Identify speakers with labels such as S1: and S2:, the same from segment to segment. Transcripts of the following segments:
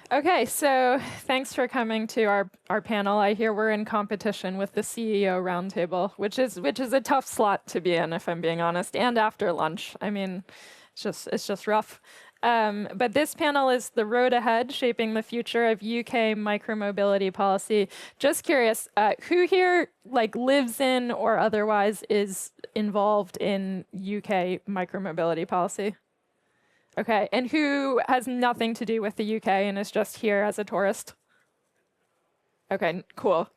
S1: Okay, so thanks for coming to our panel. I hear we're in competition with the CEO roundtable, which is a tough slot to be in, if I'm being honest, and after lunch. I mean, it's just rough. But this panel is the road ahead, shaping the future of UK micromobility policy. Just curious, who here lives in or otherwise is involved in UK micromobility policy? Okay, and who has nothing to do with the UK and is just here as a tourist? Okay, cool.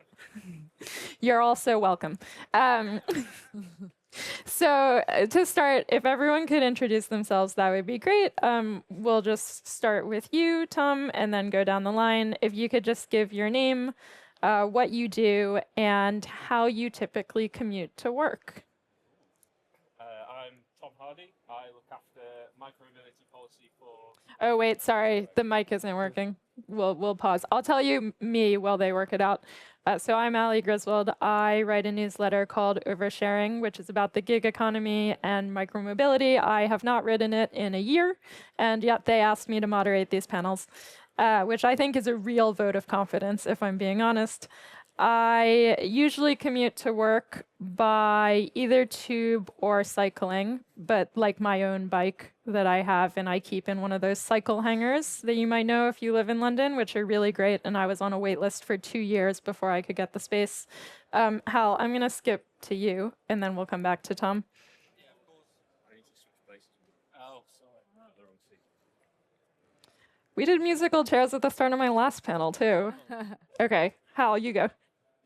S1: You're also welcome. So to start, if everyone could introduce themselves, that would be great. We'll just start with you, Tom, and then go down the line. If you could just give your name, what you do, and how you typically commute to work.
S2: I'm Tom Hardy. I look after micromobility policy for...
S1: Oh, wait, sorry. The mic isn't working. We'll pause. I'll tell you me while they work it out. So I'm Alison Griswold. I write a newsletter called Oversharing, which is about the gig economy and micromobility. I have not written it in a year, and yet they asked me to moderate these panels, which I think is a real vote of confidence, if I'm being honest. I usually commute to work by either tube or cycling, but like my own bike that I have, and I keep in one of those cycle hangars that you might know if you live in London, which are really great. And I was on a wait list for 2 years before I could get the space. Hal, I'm going to skip to you, and then we'll come back to Tom.
S2: Yeah, of course. I need to switch places. Oh, sorry. The wrong seat.
S1: We did musical chairs at the start of my last panel, too. Okay, Hal, you go.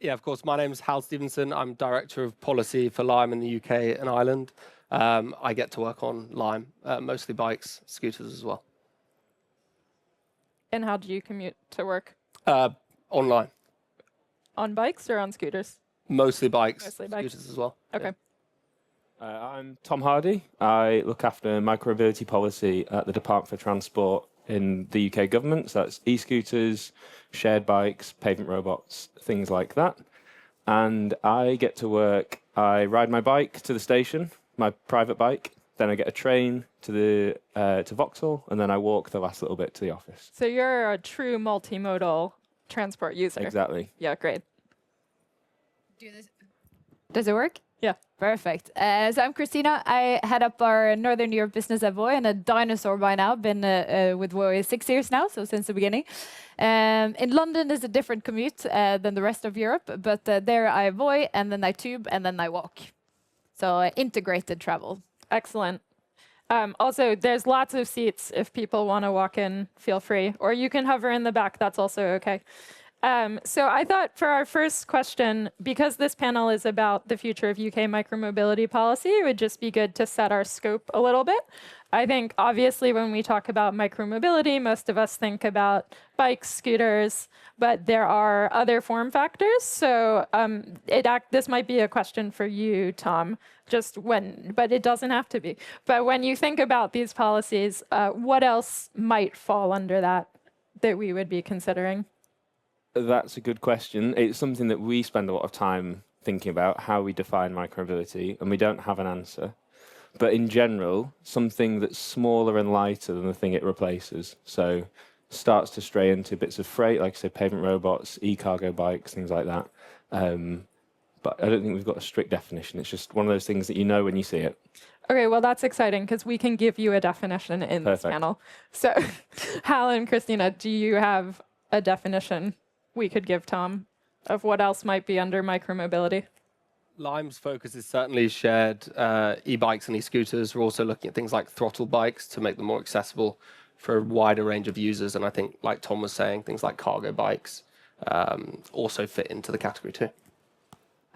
S3: Yeah, of course. My name is Hal Stevenson. I'm Director of Policy for Lime in the UK and Ireland. I get to work on Lime, mostly bikes, scooters as well.
S1: And how do you commute to work?
S3: Online.
S1: On bikes or on scooters?
S3: Mostly bikes,
S1: Mostly bikes.
S3: scooters as well.
S1: Okay.
S2: I'm Tom Hardy. I look after micromobility policy at the Department for Transport in the UK government. So that's e-scooters, shared bikes, pavement robots, things like that. And I get to work, I ride my bike to the station, my private bike, then I get a train to Vauxhall, and then I walk the last little bit to the office.
S1: So you're a true multimodal transport user.
S2: Exactly.
S1: Yeah, great.
S4: Does it work?
S1: Yeah.
S4: Perfect. So I'm Christina. I head up our Northern Europe business at Voi, and a dinosaur by now. Been with Voi 6 years now, so since the beginning. In London is a different commute than the rest of Europe, but there I Voi, and then I tube, and then I walk. So integrated travel.
S1: Excellent. Also, there's lots of seats. If people want to walk in, feel free. Or you can hover in the back. That's also okay. So I thought for our first question, because this panel is about the future of UK micromobility policy, it would just be good to set our scope a little bit. I think obviously when we talk about micromobility, most of us think about bikes, scooters, but there are other form factors. So this might be a question for you, Tom, but it doesn't have to be. But when you think about these policies, what else might fall under that we would be considering?
S2: That's a good question. It's something that we spend a lot of time thinking about, how we define micromobility, and we don't have an answer. But in general, something that's smaller and lighter than the thing it replaces. So starts to stray into bits of freight, like I said, pavement robots, e-cargo bikes, things like that. But I don't think we've got a strict definition. It's just one of those things that you know when you see it.
S1: Okay, well, that's exciting because we can give you a definition in this panel. So Hal and Christina, do you have a definition we could give Tom of what else might be under micromobility?
S3: Lime's focus is certainly shared e-bikes and e-scooters. We're also looking at things like throttle bikes to make them more accessible for a wider range of users. And I think, like Tom was saying, things like cargo bikes also fit into the category too.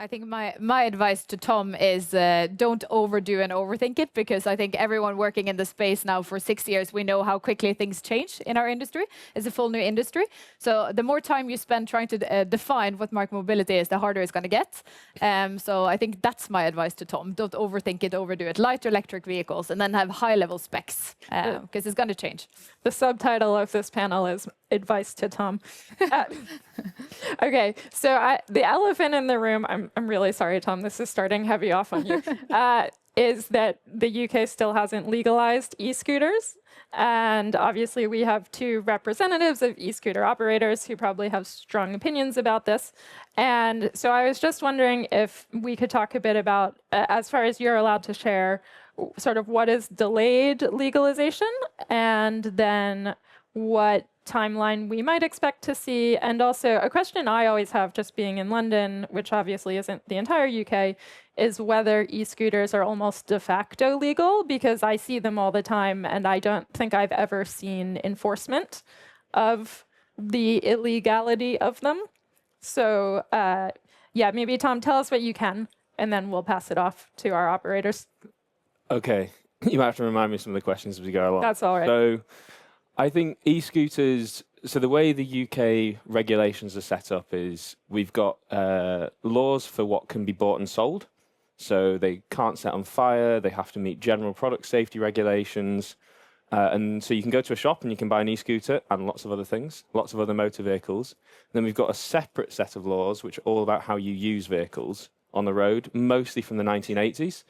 S4: I think my advice to Tom is don't overdo and overthink it, because I think everyone working in the space now for 6 years, we know how quickly things change in our industry. It's a full new industry. So the more time you spend trying to define what micromobility is, the harder it's going to get. So I think that's my advice to Tom. Don't overthink it, overdo it. Light electric vehicles, and then have high-level specs, because it's going to change.
S1: The subtitle of this panel is Advice to Tom. Okay, so the elephant in the room, I'm really sorry, Tom, this is starting heavy off on you, is that the UK still hasn't legalized e-scooters. And obviously we have two representatives of e-scooter operators who probably have strong opinions about this. And so I was just wondering if we could talk a bit about, as far as you're allowed to share, sort of what is delayed legalization, and then what timeline we might expect to see. And also a question I always have, just being in London, which obviously isn't the entire UK, is whether e-scooters are almost de facto legal, because I see them all the time and I don't think I've ever seen enforcement of the illegality of them. So yeah, maybe Tom, tell us what you can, and then we'll pass it off to our operators.
S2: Okay, you might have to remind me some of the questions as we go along.
S1: That's all right.
S2: So I think e-scooters, so the way the UK regulations are set up is we've got laws for what can be bought and sold. So they can't set on fire, they have to meet general product safety regulations. And so you can go to a shop and you can buy an e-scooter and lots of other things, lots of other motor vehicles. Then we've got a separate set of laws which are all about how you use vehicles on the road, mostly from the 1980s.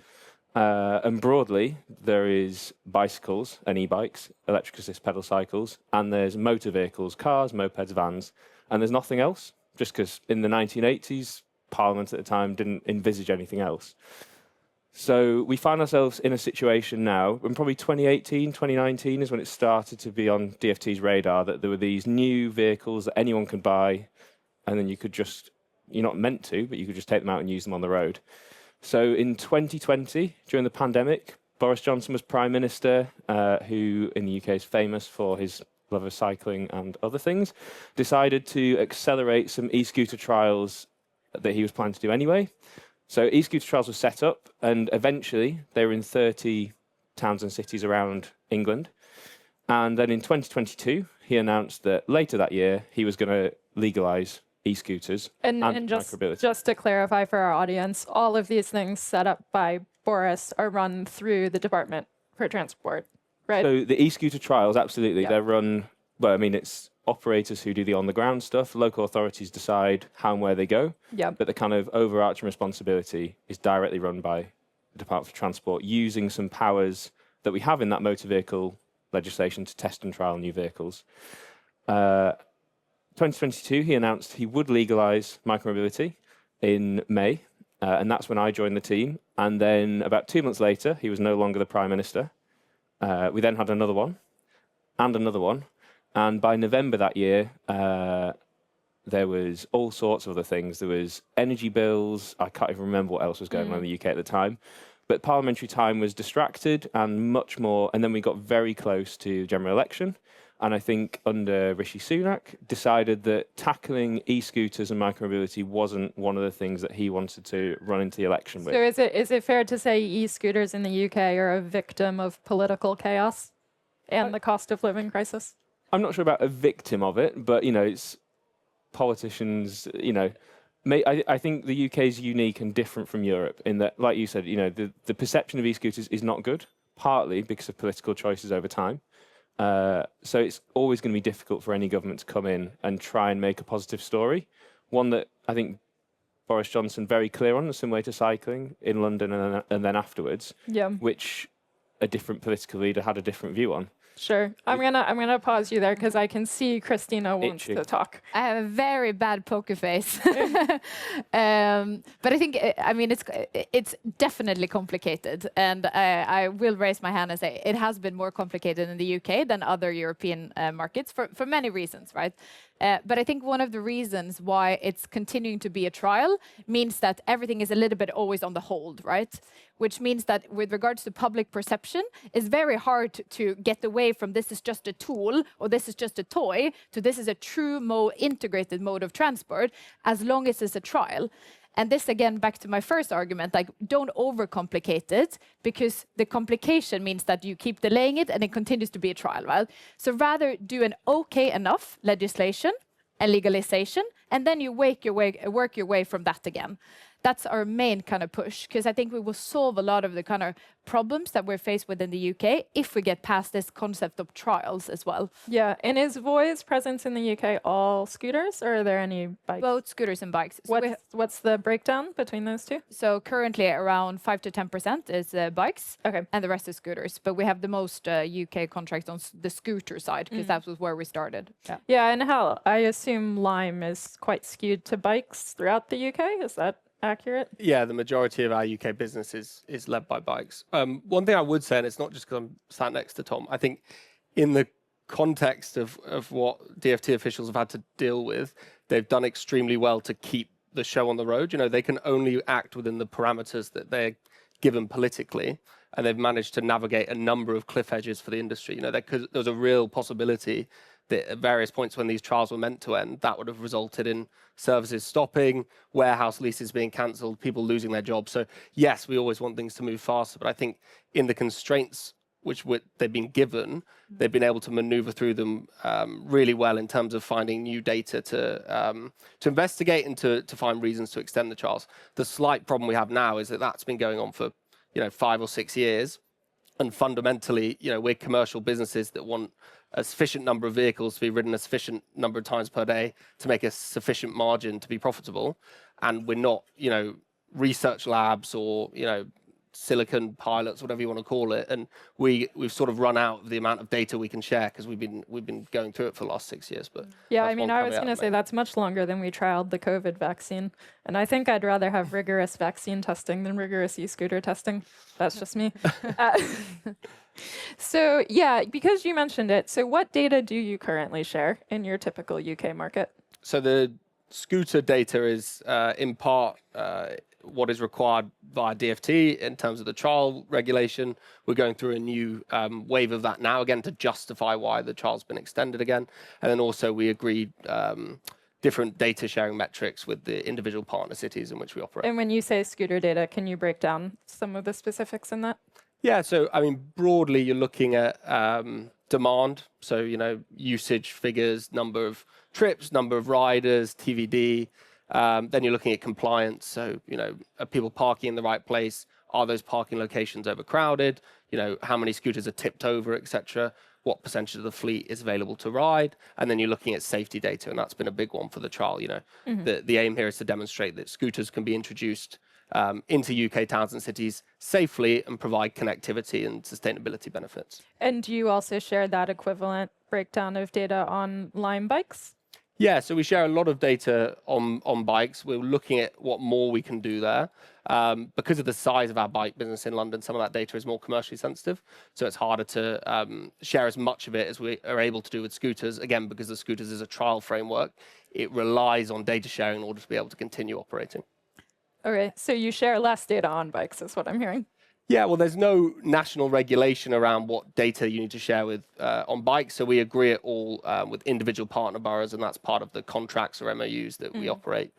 S2: And broadly, there is bicycles and e-bikes, electric assist pedal cycles, and there's motor vehicles, cars, mopeds, vans, and there's nothing else, just because in the 1980s, Parliament at the time didn't envisage anything else. So we find ourselves in a situation now, and probably 2018, 2019 is when it started to be on DFT's radar, that there were these new vehicles that anyone could buy, and then you could just, you're not meant to, but you could just take them out and use them on the road. So in 2020, during the pandemic, Boris Johnson was Prime Minister, who in the UK is famous for his love of cycling and other things, decided to accelerate some e-scooter trials that he was planning to do anyway. So e-scooter trials were set up, and eventually they were in 30 towns and cities around England. And then in 2022, he announced that later that year, he was going to legalise e-scooters and micromobility.
S1: Just to clarify for our audience, all of these things set up by Boris are run through the Department for Transport, right?
S2: So the e-scooter trials, absolutely, they're run, well, I mean, it's operators who do the on-the-ground stuff. Local authorities decide how and where they go.
S1: Yeah.
S2: But the kind of overarching responsibility is directly run by the Department for Transport, using some powers that we have in that motor vehicle legislation to test and trial new vehicles. 2022, he announced he would legalise micromobility in May, and that's when I joined the team. And then about 2 months later, he was no longer the Prime Minister. We then had another one, and another one. And by November that year, there was all sorts of other things. There was energy bills. I can't even remember what else was going on in the UK at the time. But parliamentary time was distracted and much more. And then we got very close to the general election. And I think under Rishi Sunak decided that tackling e-scooters and micromobility wasn't one of the things that he wanted to run into the election with.
S1: So is it fair to say e-scooters in the UK are a victim of political chaos and the cost of living crisis?
S2: I'm not sure about a victim of it, but, you know, it's politicians, you know, I think the UK is unique and different from Europe in that, like you said, you know, the perception of e-scooters is not good, partly because of political choices over time. So it's always going to be difficult for any government to come in and try and make a positive story. One that I think Boris Johnson very clear on, a similar way to cycling in London and then afterwards, which a different political leader had a different view on.
S1: Sure. I'm gonna pause you there because I can see Christina wants to talk.
S4: I have a very bad poker face, but I think I mean it's definitely complicated, and I will raise my hand and say it has been more complicated in the UK than other European markets for many reasons, right? But I think one of the reasons why it's continuing to be a trial means that everything is a little bit always on the hold, right? Which means that with regards to public perception, it's very hard to get away from this is just a tool or this is just a toy to this is a true integrated mode of transport as long as it's a trial. And this, again, back to my first argument, like, don't overcomplicate it, because the complication means that you keep delaying it and it continues to be a trial, right? So rather do an okay enough legislation and legalization, and then you work your way from that again. that's our main kind of push, because I think we will solve a lot of the kind of problems that we're faced with in the UK if we get past this concept of trials as well.
S1: Yeah, and is Voi's presence in the UK all scooters, or are there any bikes?
S4: Both scooters and bikes. So,
S1: What's the breakdown between those two?
S4: so currently around 5 to 10% is bikes,
S1: Okay.
S4: and the rest is scooters. But we have the most UK contracts on the scooter side, because that was where we started. Yeah.
S1: Yeah, and how I assume Lime is quite skewed to bikes throughout the UK. Is that accurate?
S3: Yeah, the majority of our UK business is led by bikes. One thing I would say, and it's not just because I'm sat next to Tom, I think in the context of what DFT officials have had to deal with, they've done extremely well to keep the show on the road. You know, they can only act within the parameters that they're given politically, and they've managed to navigate a number of cliff edges for the industry. You know, there was a real possibility that at various points when these trials were meant to end, that would have resulted in services stopping, warehouse leases being cancelled, people losing their jobs. So yes, we always want things to move faster, but I think in the constraints which they've been given, they've been able to maneuver through them really well in terms of finding new data to investigate and to find reasons to extend the trials. The slight problem we have now is that that's been going on for 5 or 6 years. And fundamentally, we're commercial businesses that want a sufficient number of vehicles to be ridden a sufficient number of times per day to make a sufficient margin to be profitable. And we're not, research labs or, silicon pilots, whatever you want to call it. And we've sort of run out of the amount of data we can share because we've been going through it for the last 6 years. But
S1: yeah, I mean, I was going to say that's much longer than we trialed the COVID vaccine. And I think I'd rather have rigorous vaccine testing than rigorous e-scooter testing. That's just me. So yeah, because you mentioned it, so what data do you currently share in your typical UK market?
S3: So the scooter data is in part what is required via DFT in terms of the trial regulation. We're going through a new wave of that now, again, to justify why the trial's been extended again. And then also we agreed different data sharing metrics with the individual partner cities in which we operate.
S1: And when you say scooter data, can you break down some of the specifics in that?
S3: Yeah, so I mean, broadly, you're looking at demand. So, usage figures, number of trips, number of riders, TVD. Then you're looking at compliance. So, are people parking in the right place? Are those parking locations overcrowded? How many scooters are tipped over, etc. What percentage of the fleet is available to ride? And then you're looking at safety data, and that's been a big one for the trial. The aim here is to demonstrate that scooters can be introduced into UK towns and cities safely and provide connectivity and sustainability benefits.
S1: And do you also share that equivalent breakdown of data on Lime bikes?
S3: Yeah, so we share a lot of data on bikes. We're looking at what more we can do there. Because of the size of our bike business in London, some of that data is more commercially sensitive. So it's harder to share as much of it as we are able to do with scooters. Again, because the scooters is a trial framework, it relies on data sharing in order to be able to continue operating.
S1: Okay, so you share less data on bikes, is what I'm hearing.
S3: Yeah, well, there's no national regulation around what data you need to share with on bikes. So we agree it all with individual partner boroughs, and that's part of the contracts or MOUs that we operate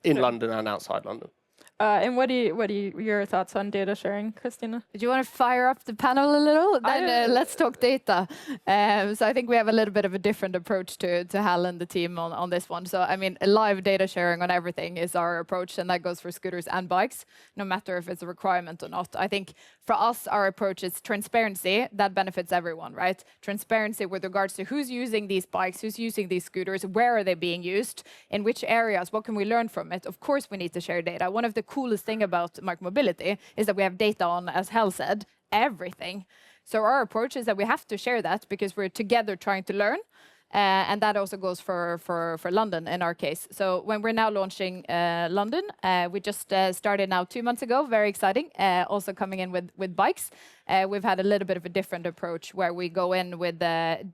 S3: in London and outside London.
S1: And what are your thoughts on data sharing, Christina?
S4: Do you want to fire up the panel a little? Then let's talk data. So I think we have a little bit of a different approach to Hal and the team on this one. So I mean, live data sharing on everything is our approach, and that goes for scooters and bikes, no matter if it's a requirement or not. I think for us, our approach is transparency. That benefits everyone, right? Transparency with regards to who's using these bikes, who's using these scooters, where are they being used, in which areas, what can we learn from it? Of course, we need to share data. One of the coolest thing about micromobility is that we have data on, as Hal said, everything. So our approach is that we have to share that because we're together trying to learn. And that also goes for London in our case. So when we're now launching London, we just started now 2 months ago, very exciting, also coming in with bikes. We've had a little bit of a different approach where we go in with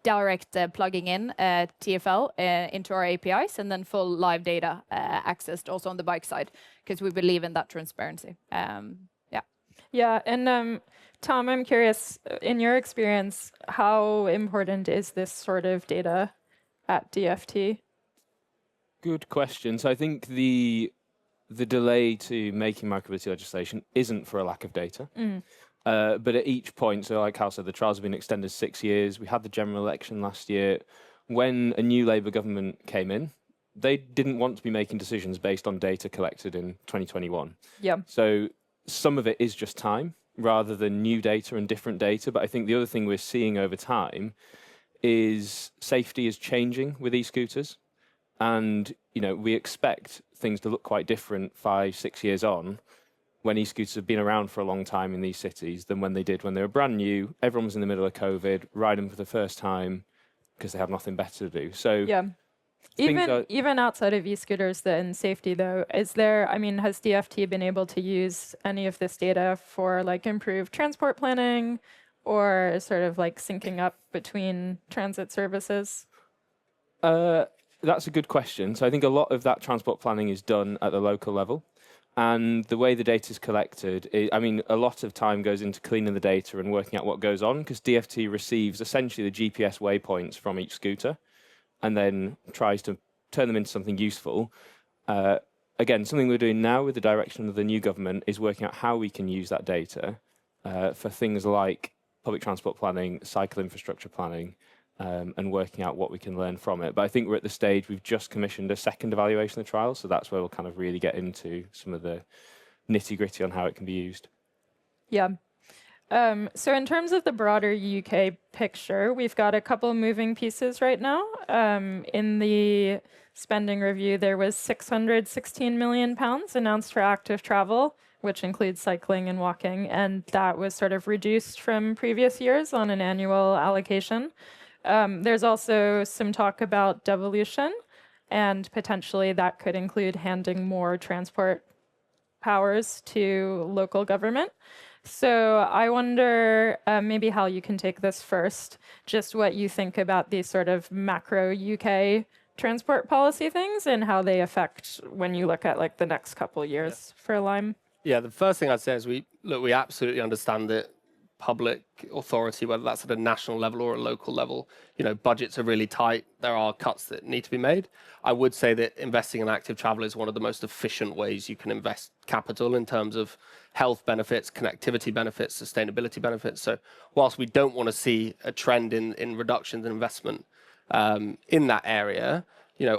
S4: direct plugging in TFL into our APIs and then full live data accessed also on the bike side because we believe in that transparency.
S1: Yeah, and Tom, I'm curious, in your experience, how important is this sort of data at DFT?
S2: Good question. So I think the delay to making micromobility legislation isn't for a lack of data. But at each point, so like Hal said, the trials have been extended 6 years. We had the general election last year. When a new Labour government came in, they didn't want to be making decisions based on data collected in 2021.
S1: Yeah.
S2: So some of it is just time rather than new data and different data. But I think the other thing we're seeing over time is safety is changing with e-scooters. And, we expect things to look quite different 5-6 years on when e-scooters have been around for a long time in these cities than when they did when they were brand new. Everyone was in the middle of COVID, riding them for the first time because they have nothing better to do. So
S1: Yeah. Even outside of e-scooters, then safety though, has DFT been able to use any of this data for like improved transport planning or sort of like syncing up between transit services?
S2: That's a good question. So I think a lot of that transport planning is done at the local level. And the way the data is collected, a lot of time goes into cleaning the data and working out what goes on, because DFT receives essentially the GPS waypoints from each scooter and then tries to turn them into something useful. Again, something we're doing now with the direction of the new government is working out how we can use that data for things like public transport planning, cycle infrastructure planning, and working out what we can learn from it. But I think we're at the stage, we've just commissioned a second evaluation of the trial, so that's where we'll kind of really get into some of the nitty-gritty on how it can be used.
S1: Yeah. So in terms of the broader UK picture, we've got a couple moving pieces right now. In the spending review, there was £616 million announced for active travel, which includes cycling and walking, and that was sort of reduced from previous years on an annual allocation. There's also some talk about devolution, and potentially that could include handing more transport powers to local government. So I wonder, maybe Hal, you can take this first, just what you think about these sort of macro UK transport policy things and how they affect when you look at like the next couple of years for Lime.
S3: Yeah, the first thing I'd say is we absolutely understand that public authority, whether that's at a national level or a local level, budgets are really tight. There are cuts that need to be made. I would say that investing in active travel is one of the most efficient ways you can invest capital in terms of health benefits, connectivity benefits, sustainability benefits. So whilst we don't want to see a trend in reductions in investment in that area,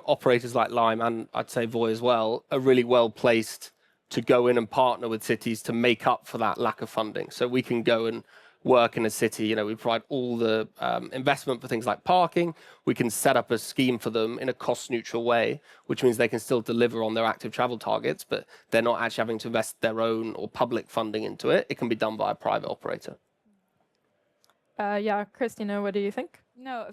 S3: operators like Lime, and I'd say Voi as well, are really well placed to go in and partner with cities to make up for that lack of funding. So we can go and work in a city, we provide all the investment for things like parking. We can set up a scheme for them in a cost neutral way, which means they can still deliver on their active travel targets, but they're not actually having to invest their own or public funding into it. It can be done by a private operator.
S1: Yeah, Christina, what do you think?
S4: No,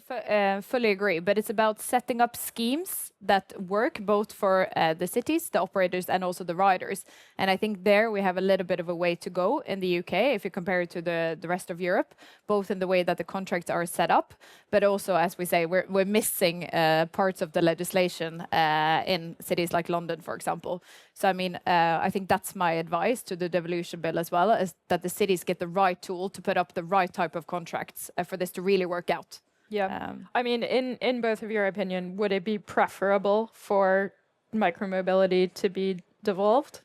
S4: fully agree. But it's about setting up schemes that work both for the cities, the operators, and also the riders. And I think there we have a little bit of a way to go in the UK if you compare it to the rest of Europe, both in the way that the contracts are set up, but also, as we say, we're missing parts of the legislation in cities like London, for example. So, I think that's my advice to the devolution bill as well, is that the cities get the right tool to put up the right type of contracts for this to really work out.
S1: Yeah. In both of your opinion, would it be preferable for micromobility to be devolved?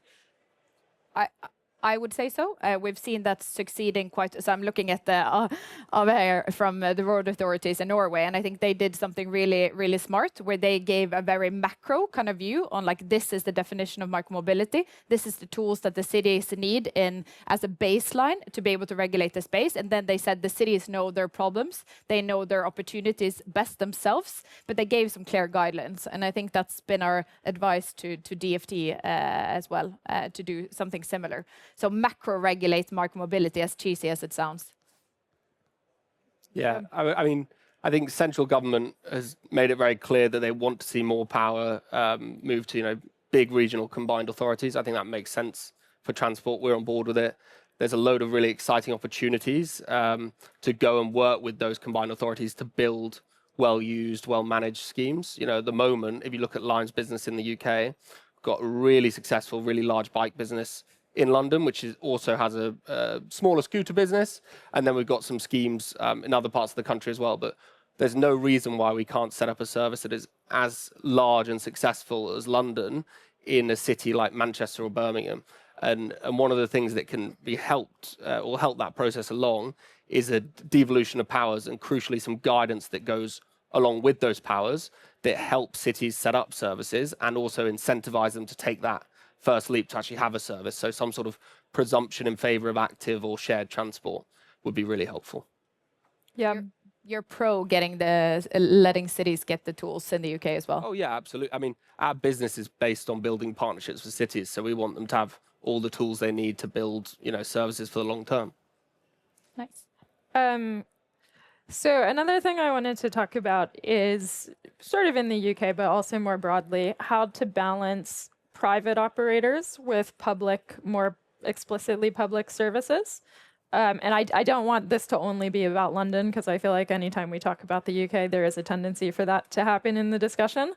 S4: I would say so. We've seen that succeeding quite. So I'm looking at the here from the road authorities in Norway, and I think they did something really, really smart, where they gave a very macro kind of view on like, this is the definition of micromobility. This is the tools that the cities need as a baseline to be able to regulate the space. And then they said the cities know their problems, they know their opportunities best themselves, but they gave some clear guidelines. And I think that's been our advice to DFT as well, to do something similar. So macro regulate micromobility, as cheesy as it sounds.
S3: Yeah, I think central government has made it very clear that they want to see more power move to big regional combined authorities. I think that makes sense for transport. We're on board with it. There's a load of really exciting opportunities to go and work with those combined authorities to build well-used, well-managed schemes. At the moment, if you look at Lime's business in the UK, got a really successful, really large bike business in London, which also has a smaller scooter business. And then we've got some schemes in other parts of the country as well. But there's no reason why we can't set up a service that is as large and successful as London in a city like Manchester or Birmingham. And one of the things that can be helped or help that process along is a devolution of powers and crucially some guidance that goes along with those powers that help cities set up services and also incentivize them to take that first leap to actually have a service. So some sort of presumption in favor of active or shared transport would be really helpful.
S1: Yeah.
S4: You're pro getting letting cities get the tools in the UK as well.
S3: Oh yeah, absolutely. I mean, our business is based on building partnerships with cities, so we want them to have all the tools they need to build, services for the long term.
S4: Nice.
S1: So another thing I wanted to talk about is sort of in the UK, but also more broadly, how to balance private operators with more explicitly public services. And I don't want this to only be about London, because I feel like anytime we talk about the UK, there is a tendency for that to happen in the discussion.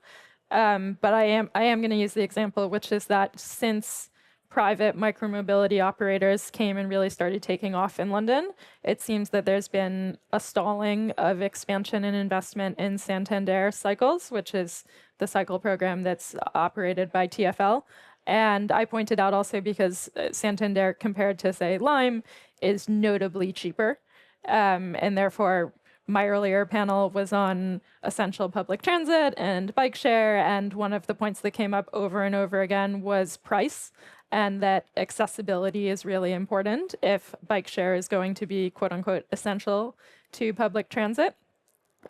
S1: But I am going to use the example, which is that since private micromobility operators came and really started taking off in London, it seems that there's been a stalling of expansion and investment in Santander Cycles, which is the cycle program that's operated by TfL. And I pointed out also because Santander, compared to, say, Lime, is notably cheaper. And therefore, my earlier panel was on essential public transit and bike share. And one of the points that came up over and over again was price, and that accessibility is really important if bike share is going to be, quote unquote, essential to public transit.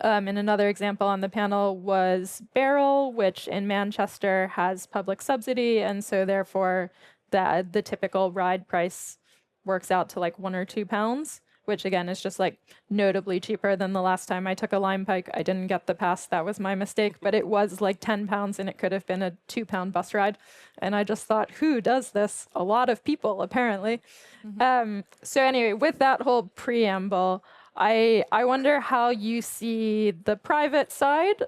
S1: And another example on the panel was Beryl, which in Manchester has public subsidy, and so therefore the typical ride price works out to like £1 or £2, which again is just like notably cheaper than the last time I took a Lime Pike. I didn't get the pass, that was my mistake, but it was like £10 and it could have been a £2 bus ride. And I just thought, who does this? A lot of people, apparently. So anyway, with that whole preamble, I wonder how you see the private side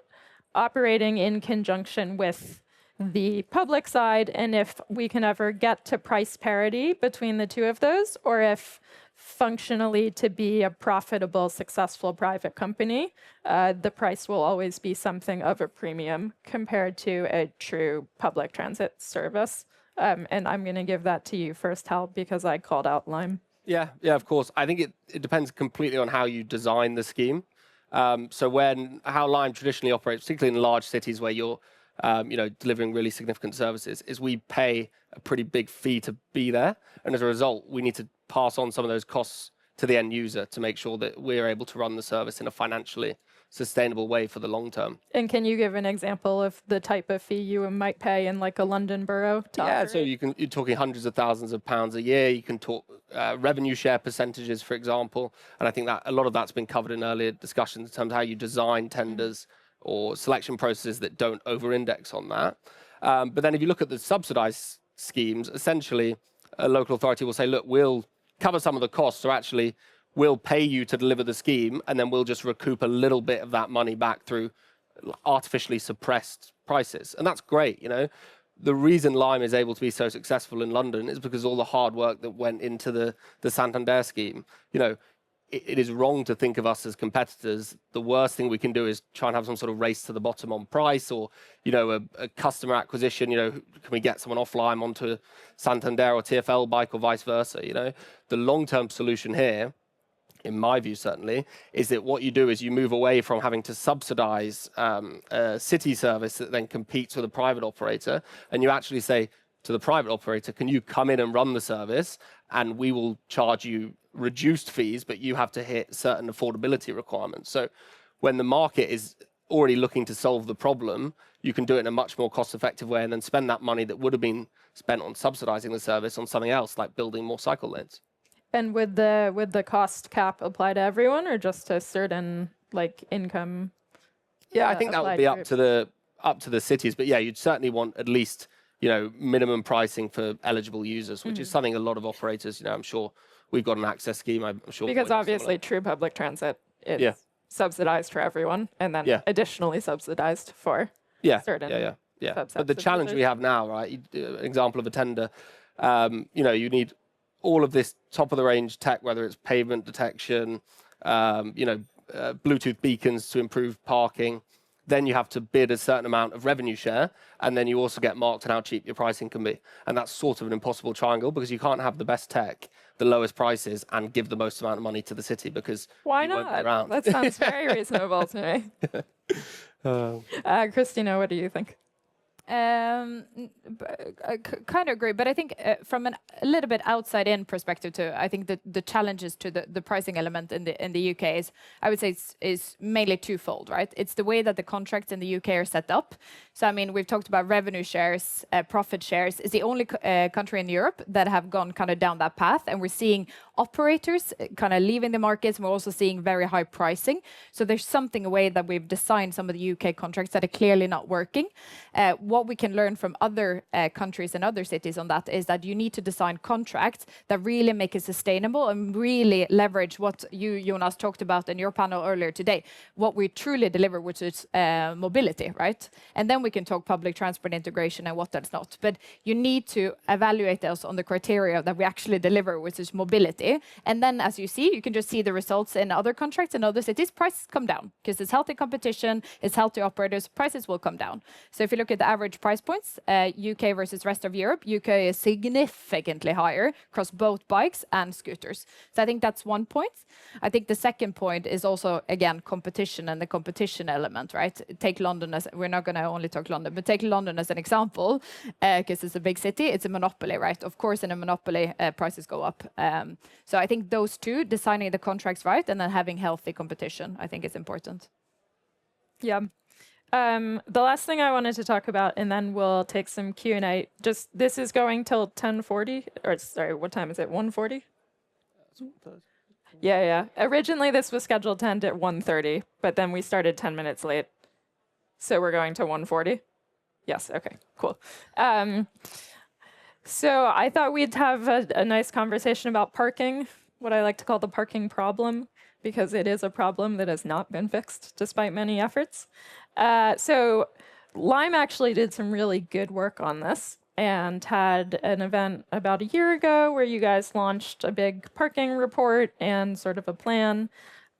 S1: operating in conjunction with the public side, and if we can ever get to price parity between the two of those, or if functionally to be a profitable, successful private company, the price will always be something of a premium compared to a true public transit service. And I'm going to give that to you first, Hal, because I called out Lime.
S3: Yeah, of course. I think it depends completely on how you design the scheme. So how Lime traditionally operates, particularly in large cities where you're delivering really significant services, is we pay a pretty big fee to be there. And as a result, we need to pass on some of those costs to the end user to make sure that we're able to run the service in a financially sustainable way for the long term.
S1: And can you give an example of the type of fee you might pay in like a London borough?
S3: Yeah, so you're talking hundreds of thousands of pounds a year. You can talk revenue share percentages, for example. And I think that a lot of that's been covered in earlier discussions in terms of how you design tenders or selection processes that don't over-index on that. But then if you look at the subsidized schemes, essentially a local authority will say, look, we'll cover some of the costs, so actually we'll pay you to deliver the scheme, and then we'll just recoup a little bit of that money back through artificially suppressed prices. And that's great, The reason Lime is able to be so successful in London is because all the hard work that went into the Santander scheme. It is wrong to think of us as competitors. The worst thing we can do is try and have some sort of race to the bottom on price, or a customer acquisition. Can we get someone off Lime onto Santander or TfL bike or vice versa? The long-term solution here, in my view certainly, is that what you do is you move away from having to subsidize a city service that then competes with a private operator, and you actually say to the private operator, can you come in and run the service, and we will charge you reduced fees, but you have to hit certain affordability requirements. So when the market is already looking to solve the problem, you can do it in a much more cost-effective way and then spend that money that would have been spent on subsidizing the service on something else, like building more cycle lanes.
S1: And would the cost cap apply to everyone, or just to certain income?
S3: Yeah, I think that would be up to the cities, but yeah, you'd certainly want at least minimum pricing for eligible users, which is something a lot of operators, I'm sure we've got an access scheme. I'm sure
S1: because obviously true public transit is subsidized for everyone, and then additionally subsidized for certain.
S3: But the challenge we have now, right? An example of a tender, you need all of this top of the range tech, whether it's pavement detection, Bluetooth beacons to improve parking, then you have to bid a certain amount of revenue share, and then you also get marked on how cheap your pricing can be. And that's sort of an impossible triangle, because you can't have the best tech, the lowest prices, and give the most amount of money to the city, because
S1: Why
S3: you won't be
S1: not?
S3: around.
S1: That sounds very reasonable to me. Christina, what do you think?
S4: I kind of agree, but I think from a little bit outside-in perspective too, I think that the challenges to the pricing element in the UK is, I would say, is mainly twofold, right? It's the way that the contracts in the UK are set up. So I mean, we've talked about revenue shares, profit shares. It's the only country in Europe that have gone kind of down that path, and we're seeing operators kind of leaving the markets. We're also seeing very high pricing. So there's something away that we've designed some of the UK contracts that are clearly not working. What we can learn from other countries and other cities on that is that you need to design contracts that really make it sustainable and really leverage what you, Jonas, talked about in your panel earlier today, what we truly deliver, which is mobility, right? And then we can talk public transport integration and what that's not. But you need to evaluate those on the criteria that we actually deliver, which is mobility. And then, as you see, you can just see the results in other contracts in other cities. Prices come down because it's healthy competition, it's healthy operators, prices will come down. So if you look at the average price points, UK versus rest of Europe, UK is significantly higher across both bikes and scooters. So I think that's one point. I think the second point is also, again, competition and the competition element, right? Take London as, we're not going to only talk London, but take London as an example, because it's a big city, it's a monopoly, right? Of course, in a monopoly, prices go up. So I think those two, designing the contracts right and then having healthy competition, I think is important.
S1: Yeah. The last thing I wanted to talk about, and then we'll take some Q&A. Just this is going till 10:40, or sorry, what time is it? 1:40? Yeah. Originally, this was scheduled to end at 1:30, but then we started 10 minutes late, so we're going to 1:40. Yes. Okay. Cool. So I thought we'd have a nice conversation about parking, what I like to call the parking problem, because it is a problem that has not been fixed despite many efforts. So Lime actually did some really good work on this and had an event about a year ago where you guys launched a big parking report and sort of a plan,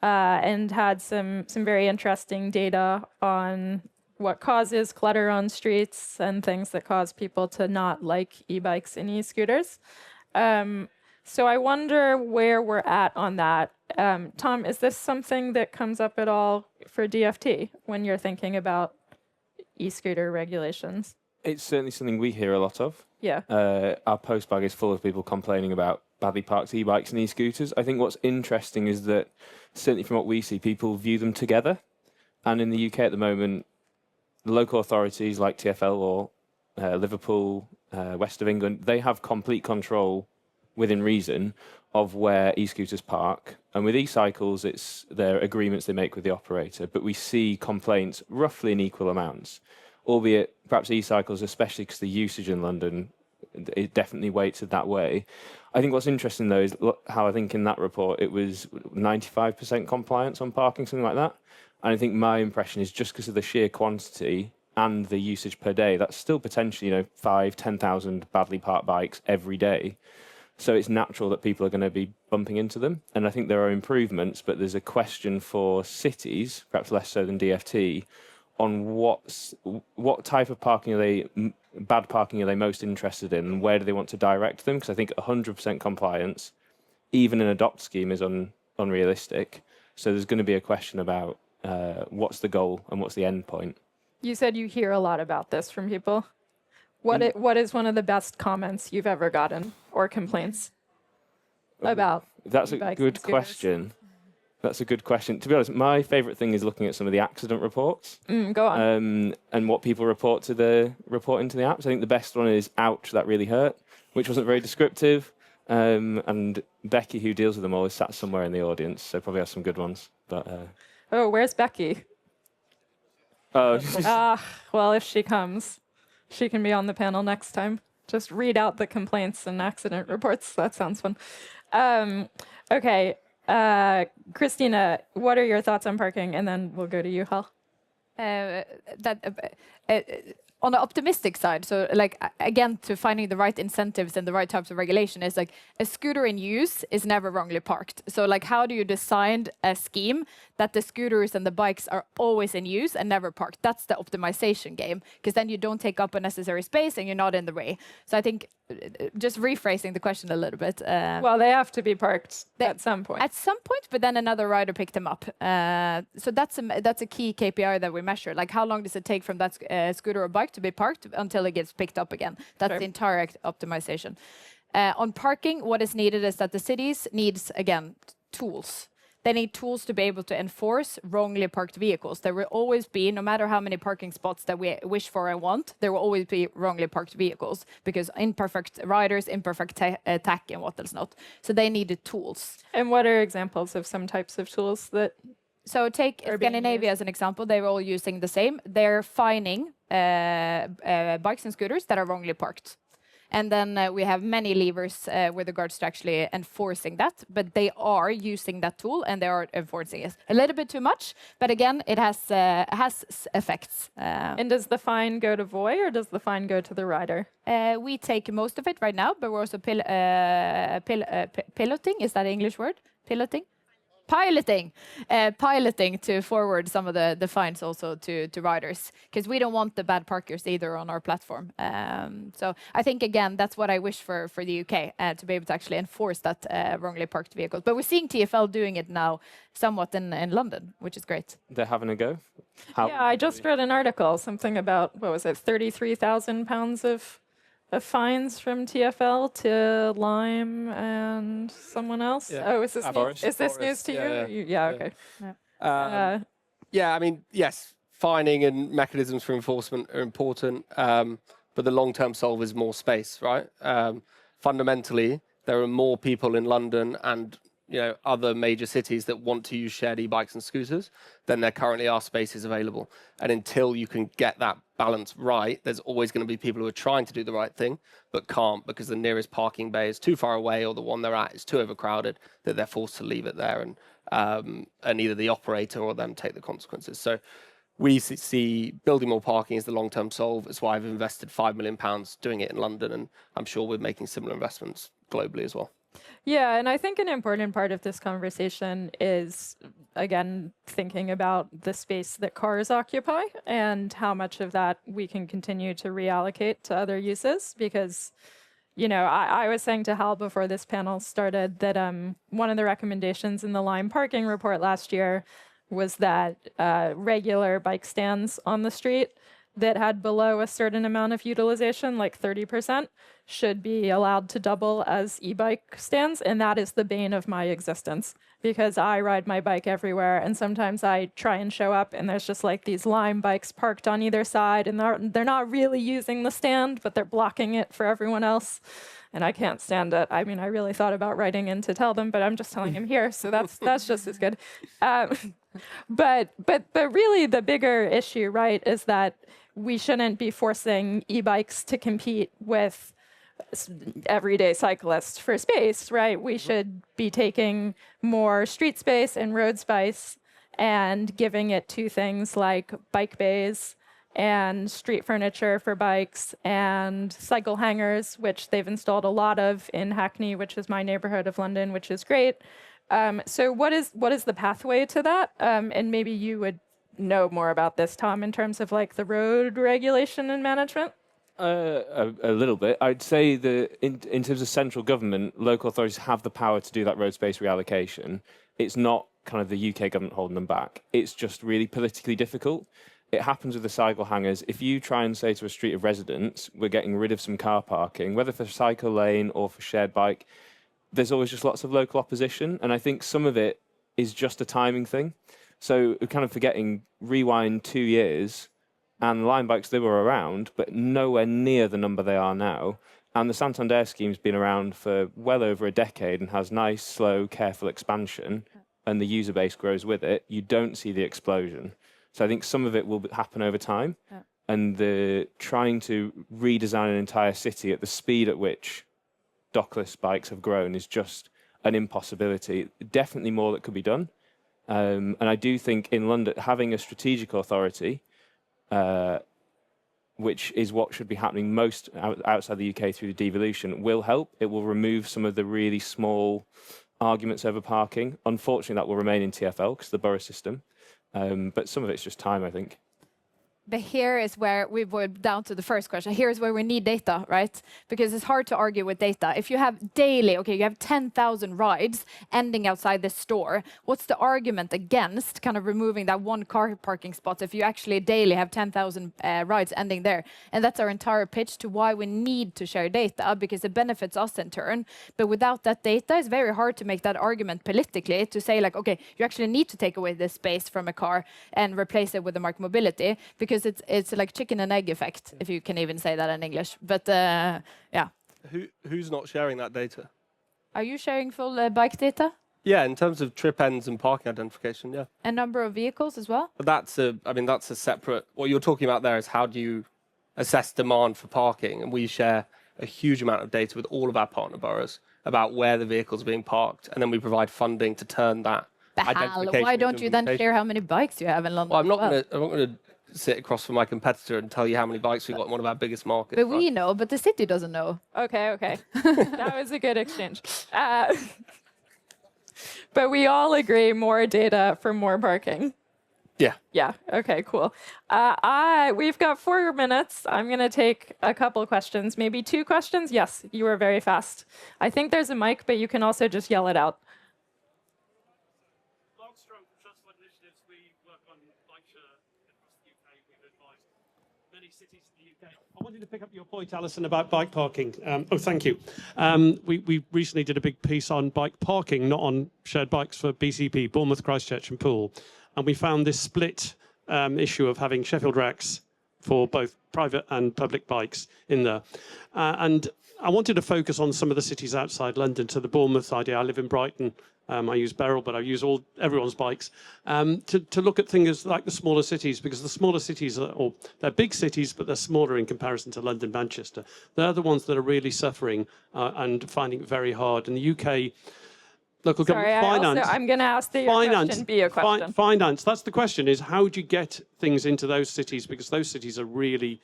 S1: and had some very interesting data on what causes clutter on streets and things that cause people to not like e-bikes and e-scooters. So I wonder where we're at on that. Tom, is this something that comes up at all for DFT when you're thinking about e-scooter regulations?
S2: It's certainly something we hear a lot of.
S1: Yeah.
S2: Our post bag is full of people complaining about badly parked e-bikes and e-scooters. I think what's interesting is that, certainly from what we see, people view them together. And in the UK at the moment, the local authorities like TfL or Liverpool, West of England, they have complete control within reason of where e-scooters park. And with e-cycles, it's their agreements they make with the operator. But we see complaints roughly in equal amounts, albeit perhaps e-cycles, especially because the usage in London, it definitely weighted that way. I think what's interesting, though, is how I think in that report, it was 95% compliance on parking, something like that. And I think my impression is just because of the sheer quantity and the usage per day, that's still potentially, 5,000, 10,000 badly parked bikes every day. So it's natural that people are going to be bumping into them. And I think there are improvements, but there's a question for cities, perhaps less so than DFT, on what type of parking bad parking are they most interested in, and where do they want to direct them? Because I think 100% compliance, even in a DOT scheme, is unrealistic. So there's going to be a question about what's the goal and what's the end point.
S1: You said you hear a lot about this from people. What is one of the best comments you've ever gotten or complaints about?
S2: That's a good question. That's a good question. To be honest, my favourite thing is looking at some of the accident reports.
S1: Go on.
S2: And what people report into the apps. I think the best one is "ouch, that really hurt," which wasn't very descriptive. And Becky, who deals with them all, is sat somewhere in the audience, so probably has some good ones. But
S1: oh, where's Becky?
S2: Oh,
S1: well, if she comes, she can be on the panel next time. Just read out the complaints and accident reports. That sounds fun. Okay. Christina, what are your thoughts on parking? And then we'll go to you, Hal.
S4: on the optimistic side, so like again, to finding the right incentives and the right types of regulation is like a scooter in use is never wrongly parked. So like, how do you design a scheme that the scooters and the bikes are always in use and never parked? That's the optimization game, because then you don't take up unnecessary space and you're not in the way. So I think just rephrasing the question a little bit.
S1: Well, they have to be parked at some point.
S4: At some point, but then another rider picked them up. So that's a key KPI that we measure. Like, how long does it take from that scooter or bike to be parked until it gets picked up again? That's the entire optimization. On parking, what is needed is that the cities needs, again, tools. They need tools to be able to enforce wrongly parked vehicles. There will always be, no matter how many parking spots that we wish for and want, there will always be wrongly parked vehicles, because imperfect riders, imperfect tech, and what else not. So they needed tools.
S1: And what are examples of some types of tools that?
S4: So take Scandinavia as an example. They're all using the same. They're fining bikes and scooters that are wrongly parked. And then we have many levers with regards to actually enforcing that, but they are using that tool and they are enforcing it. A little bit too much, but again, it has effects.
S1: And does the fine go to Voi or does the fine go to the rider?
S4: We take most of it right now, but we're also piloting. Is that an English word? Piloting to forward some of the fines also to riders, because we don't want the bad parkers either on our platform. So I think, again, that's what I wish for the UK, to be able to actually enforce that wrongly parked vehicles. But we're seeing TfL doing it now somewhat in London, which is great.
S2: They're having a go?
S1: Yeah, I just read an article, something about, what was it, £33,000 of fines from TfL to Lime and someone else.
S3: Yeah.
S1: Oh, is this
S3: Forest.
S1: news to
S3: Yeah,
S1: you?
S3: yeah.
S1: Okay.
S3: Yeah, I mean, yes, fining and mechanisms for enforcement are important, but the long-term solve is more space, right? Fundamentally, there are more people in London and other major cities that want to use shared e-bikes and scooters than there currently are spaces available. And until you can get that balance right, there's always going to be people who are trying to do the right thing, but can't because the nearest parking bay is too far away or the one they're at is too overcrowded, that they're forced to leave it there and either the operator or them take the consequences. So we see building more parking as the long-term solve. It's why I've invested £5 million doing it in London, and I'm sure we're making similar investments globally as well.
S1: Yeah, and I think an important part of this conversation is, again, thinking about the space that cars occupy and how much of that we can continue to reallocate to other uses. Because, I was saying to Hal before this panel started that one of the recommendations in the Lime parking report last year was that regular bike stands on the street that had below a certain amount of utilization, like 30%, should be allowed to double as e-bike stands. And that is the bane of my existence, because I ride my bike everywhere. And sometimes I try and show up and there's just like these Lime bikes parked on either side, and they're not really using the stand, but they're blocking it for everyone else. And I can't stand it. I mean, I really thought about writing in to tell them, but I'm just telling him here. So that's just as good. But really the bigger issue, right, is that we shouldn't be forcing e-bikes to compete with everyday cyclists for space, right? We should be taking more street space and road space and giving it to things like bike bays and street furniture for bikes and cycle hangers, which they've installed a lot of in Hackney, which is my neighborhood of London, which is great. So what is the pathway to that? And maybe you would know more about this, Tom, in terms of like the road regulation and management?
S2: A little bit. I'd say that in terms of central government, local authorities have the power to do that road space reallocation. It's not kind of the UK government holding them back. It's just really politically difficult. It happens with the cycle hangers. If you try and say to a street of residents, we're getting rid of some car parking, whether for cycle lane or for shared bike, there's always just lots of local opposition. And I think some of it is just a timing thing. So we're kind of forgetting, rewind 2 years, and Lime bikes, they were around, but nowhere near the number they are now. And the Santander scheme's been around for well over a decade and has nice, slow, careful expansion, and the user base grows with it. You don't see the explosion. So I think some of it will happen over time. Yeah. And the trying to redesign an entire city at the speed at which dockless bikes have grown is just an impossibility. Definitely more that could be done. And I do think in London, having a strategic authority which is what should be happening most outside the UK through the devolution, will help. It will remove some of the really small arguments over parking. Unfortunately, that will remain in TfL because the borough system. But some of it's just time, I think.
S4: But here is where we boil down to the first question. Here is where we need data, right? Because it's hard to argue with data. If you have daily, okay, you have 10,000 rides ending outside the store, what's the argument against kind of removing that one car parking spot if you actually daily have 10,000 rides ending there? And that's our entire pitch to why we need to share data, because it benefits us in turn. But without that data, it's very hard to make that argument politically to say like, okay, you actually need to take away this space from a car and replace it with a micromobility, because it's like chicken and egg effect, if you can even say that in English. But yeah.
S3: Who's not sharing that data?
S4: Are you sharing full bike data?
S3: Yeah, in terms of trip ends and parking identification, yeah.
S4: And number of vehicles as well?
S3: But that's a separate. What you're talking about there is how do you assess demand for parking, and we share a huge amount of data with all of our partner boroughs about where the vehicles are being parked, and then we provide funding to turn that.
S4: Why don't you then share how many bikes you have in London?
S3: Well, I'm not going to sit across from my competitor and tell you how many bikes we've got in one of our biggest markets.
S4: But we know, but the city doesn't know.
S1: Okay. That was a good exchange. But we all agree more data for more parking.
S3: Yeah.
S1: Yeah. Okay, cool. We've got 4 minutes. I'm going to take a couple questions, maybe 2 questions. Yes, you were very fast. I think there's a mic, but you can also just yell it out.
S5: I wanted to pick up your point, Alison, about bike parking. Thank you. We recently did a big piece on bike parking, not on shared bikes for BCP, Bournemouth, Christchurch and Poole. And we found this split issue of having Sheffield racks for both private and public bikes in there. And I wanted to focus on some of the cities outside London. So the Bournemouth idea, I live in Brighton. I use Beryl, but I use everyone's bikes, to look at things like the smaller cities, because the smaller cities, they're big cities, but they're smaller in comparison to London, Manchester. They're the ones that are really suffering and finding it very hard. In the UK, local government finance.
S1: I'm going to ask the question be a question.
S5: Finance, that's the question, is how do you get things into those cities? Because those cities are really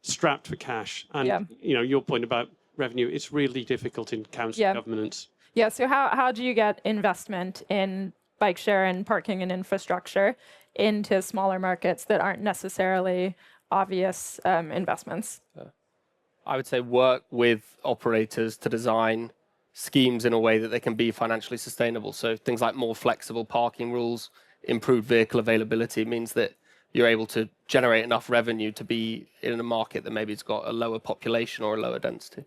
S5: strapped for cash. And your point about revenue, it's really difficult in council governance.
S1: Yeah, so how do you get investment in bike share and parking and infrastructure into smaller markets that aren't necessarily obvious investments?
S3: I would say work with operators to design schemes in a way that they can be financially sustainable. So things like more flexible parking rules, improved vehicle availability means that you're able to generate enough revenue to be in a market that maybe it's got a lower population or a lower density.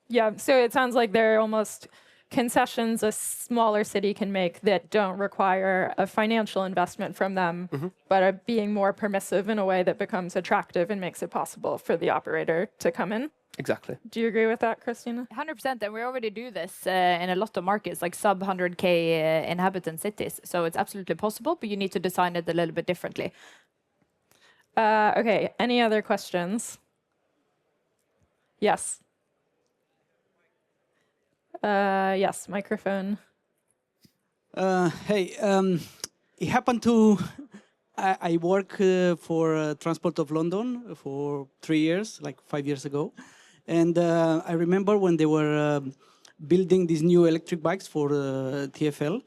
S1: Yeah, so it sounds like there are almost concessions a smaller city can make that don't require a financial investment from them, but are being more permissive in a way that becomes attractive and makes it possible for the operator to come in.
S3: Exactly.
S1: Do you agree with that, Christina?
S4: 100%, and we already do this in a lot of markets, like sub 100K inhabitant cities. So it's absolutely possible, but you need to design it a little bit differently.
S1: Okay, any other questions? Yes. Yes, microphone.
S6: Hey, it happened to, I work for Transport of London for 3 years, like 5 years ago. And I remember when they were building these new electric bikes for TfL,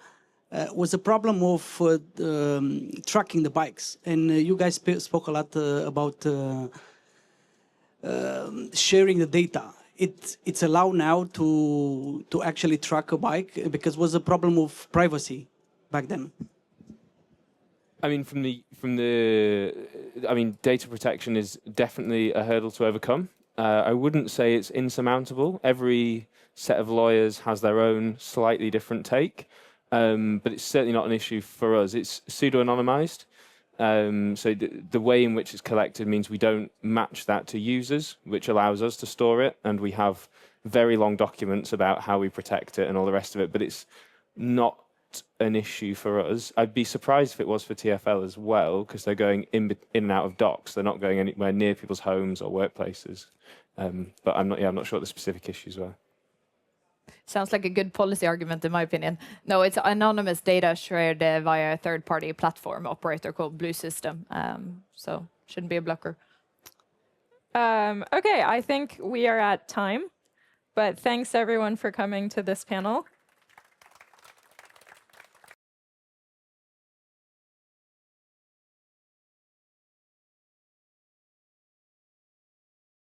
S6: was a problem of tracking the bikes. And you guys spoke a lot about sharing the data. It's allowed now to actually track a bike, because it was a problem of privacy back then.
S2: I mean, data protection is definitely a hurdle to overcome. I wouldn't say it's insurmountable. Every set of lawyers has their own slightly different take, but it's certainly not an issue for us. It's pseudo-anonymized. So the way in which it's collected means we don't match that to users, which allows us to store it. And we have very long documents about how we protect it and all the rest of it. But it's not an issue for us. I'd be surprised if it was for TfL as well, because they're going in and out of docks. They're not going anywhere near people's homes or workplaces. But I'm not sure what the specific issues were.
S4: Sounds like a good policy argument, in my opinion. No, it's anonymous data shared via a third-party platform operator called Blue System. So shouldn't be a blocker.
S1: Okay, I think we are at time, but thanks everyone for coming to this panel.